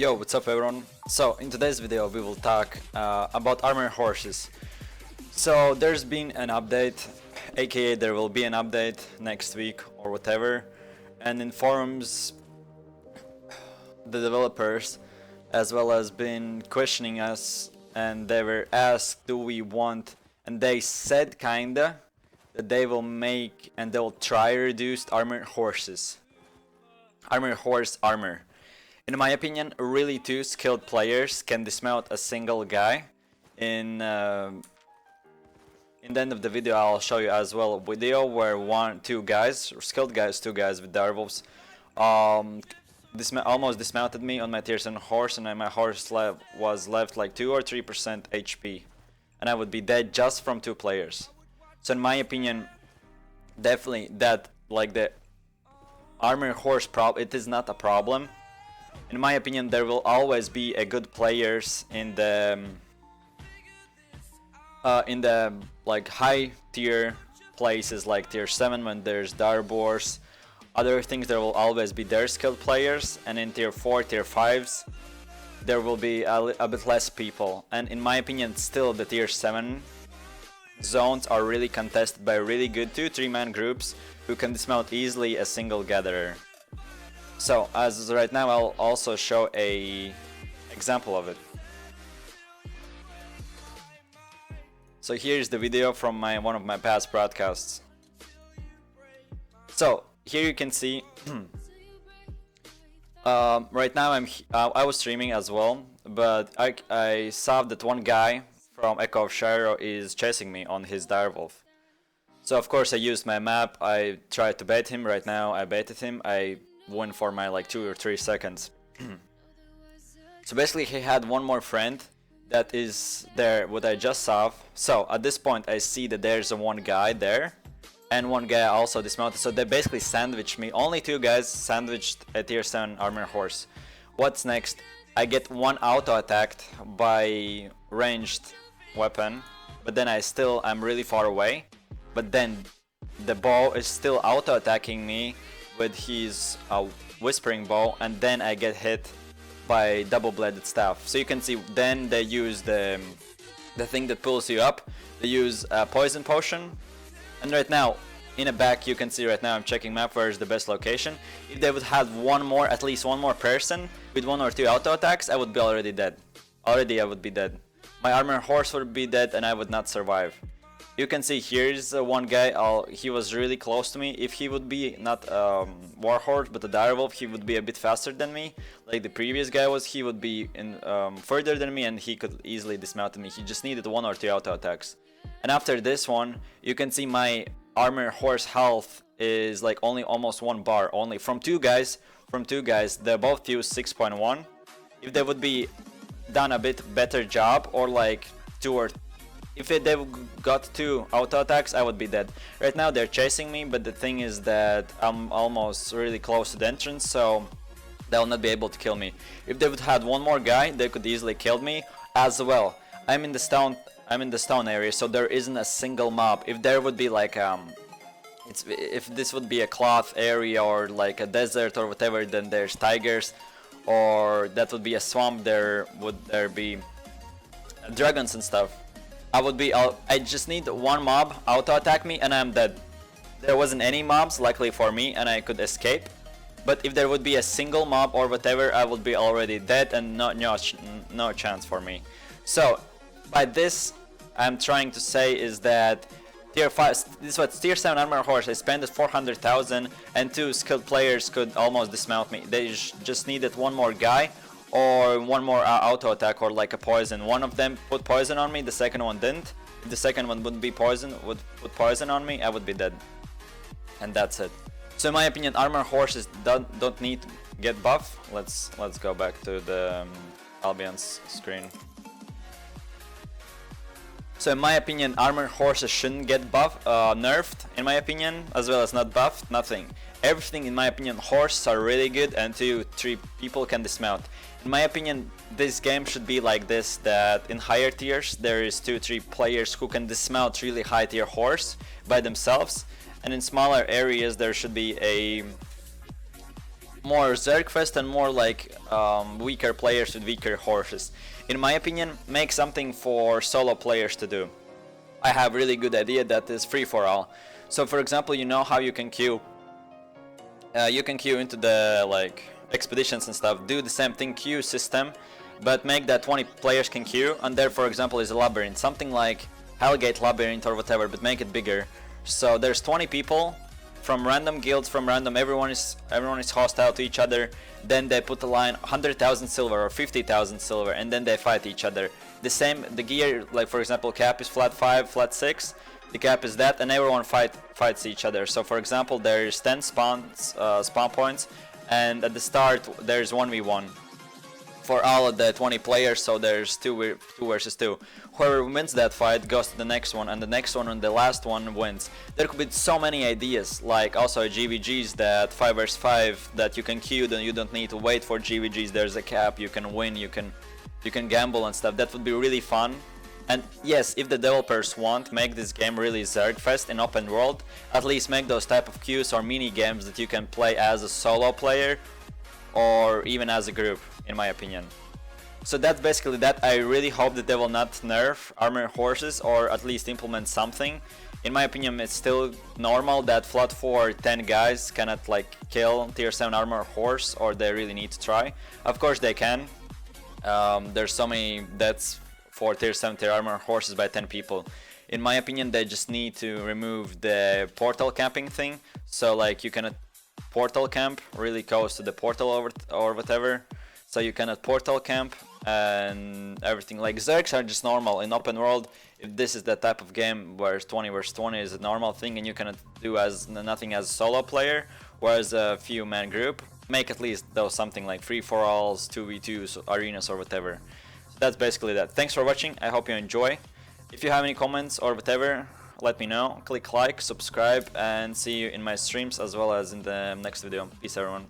Yo, what's up everyone? So in today's video we will talk about armor horses. So there's been an update, aka there will be an update next week or whatever, and in forums the developers as well as been questioning us, and they were asked do we want, and they said kinda that they will make and they'll try reduced armor horses. Armor horse armor. In my opinion, really two skilled players can dismount a single guy. In the end of the video, I'll show you as well a video where two guys, skilled guys, two guys with direwolves, almost dismounted me on my tier 7 horse, and my horse was left like 2 or 3% HP, and I would be dead just from two players. So in my opinion, definitely that like the armor horse it is not a problem. In my opinion, there will always be a good players in the like high tier places like tier 7 when there's Darbors. Other things, there will always be their skilled players, and in tier 4, tier 5s there will be a bit less people. And in my opinion, still the tier 7 zones are really contested by really good 2-3 man groups who can dismount easily a single gatherer. So as right now, I'll also show a example of it. So here's the video from one of my past broadcasts. So here you can see right now I was streaming as well, but I saw that one guy from Echo of Shiro is chasing me on his direwolf. So of course I used my map, I tried to bait him. Right now I baited him, I won for my like 2 or 3 seconds. So basically he had one more friend that is there, what I just saw. So at this point I see that there's one guy there and one guy also dismounted, so they basically sandwiched me. Only two guys sandwiched a tier 7 armor horse. What's next? I get one auto attacked by ranged weapon, but then I'm really far away, but then the bow is still auto attacking me with his whispering bow, and then I get hit by double-bladed staff. So you can see then they use the thing that pulls you up. They use a poison potion, and right now in the back you can see right now I'm checking map where is the best location. If they would have at least one more person with 1 or 2 auto attacks, I would be already dead. Already I would be dead. My armor horse would be dead and I would not survive. You can see here's one guy, he was really close to me. If he would be not warhorse but a direwolf, he would be a bit faster than me. Like the previous guy was, he would be further than me and he could easily dismount me. He just needed 1 or 2 auto attacks. And after this one, you can see my armor horse health is like only almost 1 bar, only from two guys. They both use 6.1. If they would be done a bit better job, or like if they got 2 auto attacks, I would be dead. Right now they're chasing me, but the thing is that I'm almost really close to the entrance, so they'll not be able to kill me. If they would have one more guy, they could easily kill me as well. I'm in the stone area, so there isn't a single mob. If there would be like if this would be a cloth area or like a desert or whatever, then there's tigers, or that would be a swamp, there be dragons and stuff. I just need one mob auto attack me and I'm dead. There wasn't any mobs, luckily for me, and I could escape. But if there would be a single mob or whatever, I would be already dead and no chance for me. So by this I'm trying to say is that tier 5, this was tier 7 armor horse, I spent 400,000 and 2 skilled players could almost dismount me. They just needed one more guy or one more auto attack or like a poison. One of them put poison on me, the second one didn't. If the second one would put poison on me, I would be dead. And that's it. So in my opinion, armor horses don't need to get buff. Let's go back to the Albion's screen. So in my opinion, armor horses shouldn't get nerfed, in my opinion, as well as not buffed, nothing. Everything, in my opinion, horses are really good and 2-3 people can dismount. In my opinion, this game should be like this, that in higher tiers there is 2-3 players who can dismount really high tier horse by themselves, and in smaller areas there should be more Zergfest and more like weaker players with weaker horses. In my opinion, make something for solo players to do. I have really good idea that is free for all. So for example, you know how you can queue into the like expeditions and stuff, do the same thing, queue system, but make that 20 players can queue, and there for example is a labyrinth, something like Hellgate Labyrinth or whatever, but make it bigger. So there's 20 people from random guilds, from random, everyone is hostile to each other, then they put a line 100,000 silver or 50,000 silver, and then they fight each other. The gear, like for example cap is flat 5, flat 6, the cap is that, and everyone fights each other. So for example there's 10 spawn points, and at the start there's 1v1 for all of the 20 players, so there's 2 versus 2. Whoever wins that fight goes to the next one, and the next one and the last one wins. There could be so many ideas, like also GVGs, that 5 vs 5 that you can queue, then you don't need to wait for GVGs, there's a cap, you can win, you can gamble and stuff. That would be really fun. And yes, if the developers want, make this game really Zergfest in open world, at least make those type of queues or mini games that you can play as a solo player or even as a group, in my opinion. So that's basically that. I really hope that they will not nerf armor horses, or at least implement something. In my opinion, it's still normal that flat 4 10 guys cannot like kill tier 7 armor horse, or they really need to try. Of course they can. There's so many deaths for tier 7 tier armor horses by 10 people. In my opinion, they just need to remove the portal camping thing, so like you cannot portal camp really close to the portal or whatever, so you cannot portal camp and everything. Like Zergs are just normal in open world. If this is the type of game where 20 vs 20 is a normal thing and you cannot do as nothing as a solo player, whereas a few man group, make at least though something like free for alls, 2v2s, arenas or whatever. So that's basically that. Thanks for watching, I hope you enjoy. If you have any comments or whatever, let me know. Click like, subscribe, and see you in my streams as well as in the next video. Peace everyone.